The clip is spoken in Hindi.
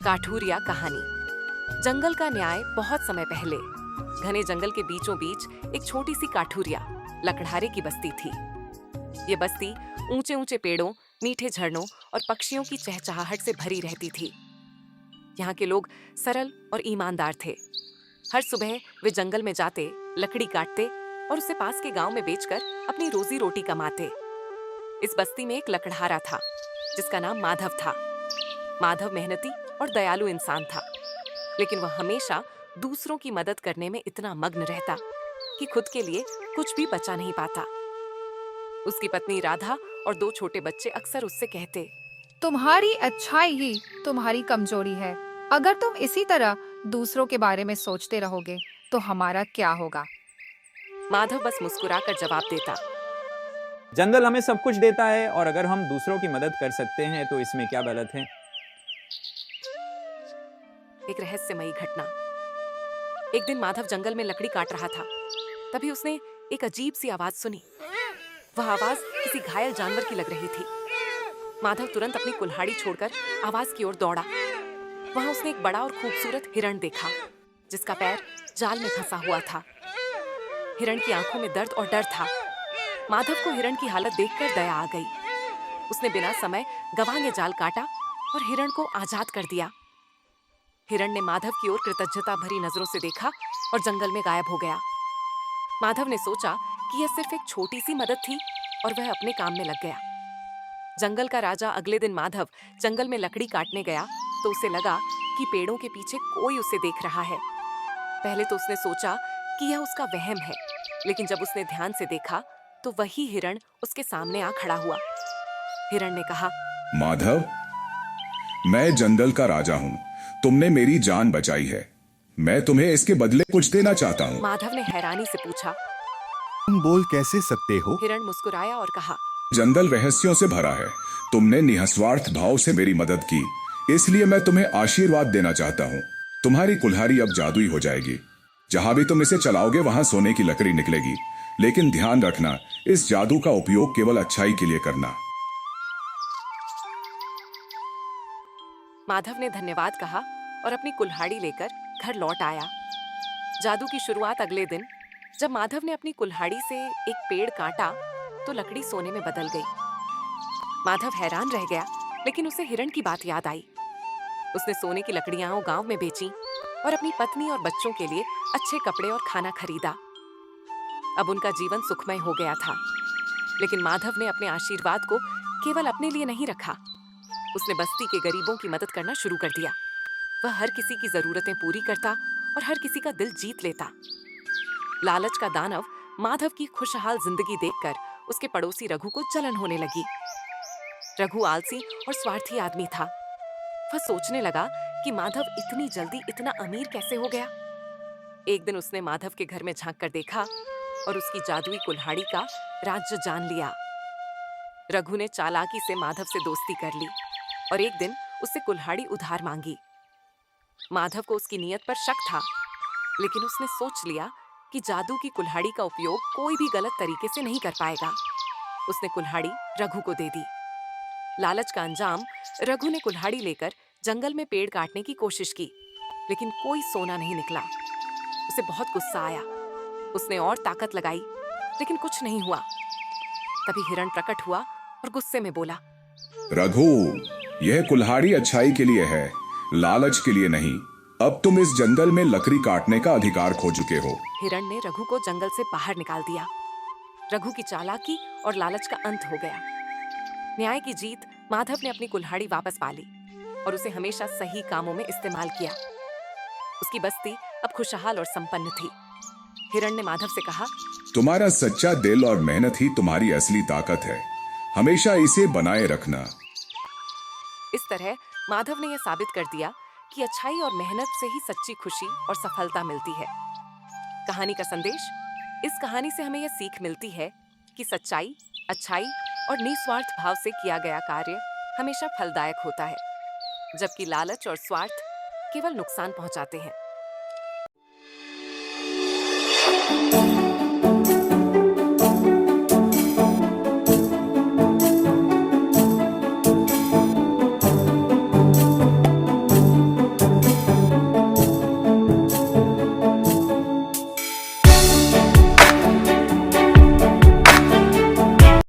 काठूरिया कहानी। जंगल का न्याय। बहुत समय पहले घने जंगल के बीचों बीच एक छोटी सी काठूरिया लकड़हारे की बस्ती थी। ये बस्ती ऊंचे ऊंचे पेड़ों, मीठे झरनों और पक्षियों की चहचहाहट से भरी रहती थी। यहाँ के लोग सरल और ईमानदार थे। हर सुबह वे जंगल में जाते, लकड़ी काटते और उसे पास के गांव में बेचकर अपनी रोजी रोटी कमाते। इस बस्ती में एक लकड़हारा था जिसका नाम माधव था। माधव मेहनती और दयालु इंसान था, लेकिन वह हमेशा दूसरों की मदद करने में इतना मग्न रहता कि खुद के लिए कुछ भी बचा नहीं पाता। उसकी पत्नी राधा और 2 छोटे बच्चे अक्सर उससे कहते, तुम्हारी अच्छाई ही तुम्हारी कमजोरी है। अगर तुम इसी तरह दूसरों के बारे में सोचते रहोगे तो हमारा क्या होगा। माधव बस मुस्कुराकर जवाब देता, जंगल हमें सब कुछ देता है और अगर हम दूसरों की मदद कर सकते हैं तो इसमें क्या गलत है। एक रहस्यमयी घटना। एक दिन माधव जंगल में लकड़ी काट रहा था, तभी उसने एक अजीब सी आवाज सुनी। वह आवाज किसी घायल जानवर की लग रही थी। माधव तुरंत अपनी कुल्हाड़ी छोड़कर आवाज की ओर दौड़ा। वहां उसने एक बड़ा और खूबसूरत हिरण देखा, जिसका पैर जाल में फंसा हुआ था। हिरण की आंखों में दर्द और डर था। माधव को हिरण की हालत देखकर दया आ गई। उसने बिना समय गंवाए जाल काटा और हिरण को आजाद कर दिया। हिरण ने माधव की ओर कृतज्ञता भरी नजरों से देखा और जंगल में गायब हो गया। माधव ने सोचा कि यह सिर्फ एक छोटी सी मदद थी और वह अपने काम में लग गया। जंगल का राजा अगले दिन माधव जंगल में लकड़ी काटने गया तो उसे लगा कि पेड़ों के पीछे कोई उसे देख रहा है। पहले तो उसने सोचा कि यह उसका वहम है, लेकिन जब उसने ध्यान से देखा तो वही हिरण उसके सामने आ खड़ा हुआ। हिरण ने कहा, माधव, मैं जंगल का राजा हूँ। तुमने मेरी जान बचाई है। मैं तुम्हें इसके बदले कुछ देना चाहता हूँ। माधव ने हैरानी से पूछा, तुम बोल कैसे सकते हो। हिरण मुस्कुराया और कहा, जंगल रहस्यों से भरा है। तुमने निस्वार्थ भाव से मेरी मदद की, इसलिए मैं तुम्हें आशीर्वाद देना चाहता हूँ। तुम्हारी कुल्हाड़ी अब जादुई हो जाएगी। जहाँ भी तुम इसे चलाओगे वहाँ सोने की लकड़ी निकलेगी। लेकिन ध्यान रखना, इस जादू का उपयोग केवल अच्छाई के लिए करना। माधव ने धन्यवाद कहा और अपनी कुल्हाड़ी लेकर घर लौट आया। जादू की शुरुआत अगले दिन। जब माधव ने अपनी कुल्हाड़ी से एक पेड़ काटा तो लकड़ी सोने में बदल गई। माधव हैरान रह गया, लेकिन उसे हिरण की बात याद आई। उसने सोने की लकड़ियां गांव में बेची और अपनी पत्नी और बच्चों के लिए अच्छे कपड़े और खाना खरीदा। अब उनका जीवन सुखमय हो गया था। लेकिन माधव ने अपने आशीर्वाद को केवल अपने लिए नहीं रखा। उसने बस्ती के गरीबों की मदद करना शुरू कर दिया। वह हर किसी की जरूरतें पूरी करता और हर किसी का दिल जीत लेता। लालच का दानव माधव की खुशहाल जिंदगी देखकर उसके पड़ोसी रघु को जलन होने लगी। रघु आलसी और स्वार्थी आदमी था। वह सोचने लगा कि माधव इतनी जल्दी इतना अमीर कैसे हो गया। एक दिन उसने माधव के घर में झांक कर देखा और उसकी जादुई कुल्हाड़ी का राज जान लिया। रघु ने चालाकी से माधव से दोस्ती कर ली और एक दिन उससे कुल्हाड़ी उधार मांगी। माधव को उसकी नीयत पर शक था, लेकिन उसने सोच लिया कि जादू की कुल्हाड़ी का उपयोग कोई भी गलत तरीके से नहीं कर पाएगा। उसने कुल्हाड़ी रघु को दे दी। लालच का अंजाम, रघु ने कुल्हाड़ी लेकर जंगल में पेड़ काटने की कोशिश की, लेकिन कोई सोना नहीं निकला। उसे बहुत गुस्सा आया। उसने और ताकत लगाई, लेकिन कुछ नहीं हुआ। तभी हिरण प्रकट हुआ और गुस्से में बोला, रघु, यह कुल्हाड़ी अच्छाई के लिए है, लालच के लिए नहीं। अब तुम इस जंगल में लकड़ी काटने का अधिकार खो चुके हो। हिरण ने रघु को जंगल से बाहर निकाल दिया। रघु की चालाकी और लालच का अंत हो गया। न्याय की जीत। माधव ने अपनी कुल्हाड़ी वापस पा ली और उसे हमेशा सही कामों में इस्तेमाल किया। उसकी बस्ती अब खुशहाल और संपन्न थी। हिरण ने माधव से कहा, तुम्हारा सच्चा दिल और मेहनत ही तुम्हारी असली ताकत है। हमेशा इसे बनाए रखना। इस तरह माधव ने यह साबित कर दिया कि अच्छाई और मेहनत से ही सच्ची खुशी और सफलता मिलती है। कहानी का संदेश। इस कहानी से हमें यह सीख मिलती है कि सच्चाई, अच्छाई और निस्वार्थ भाव से किया गया कार्य हमेशा फलदायक होता है, जबकि लालच और स्वार्थ केवल नुकसान पहुंचाते हैं।